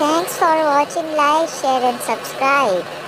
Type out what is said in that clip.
Thanks for watching. Like, share and subscribe.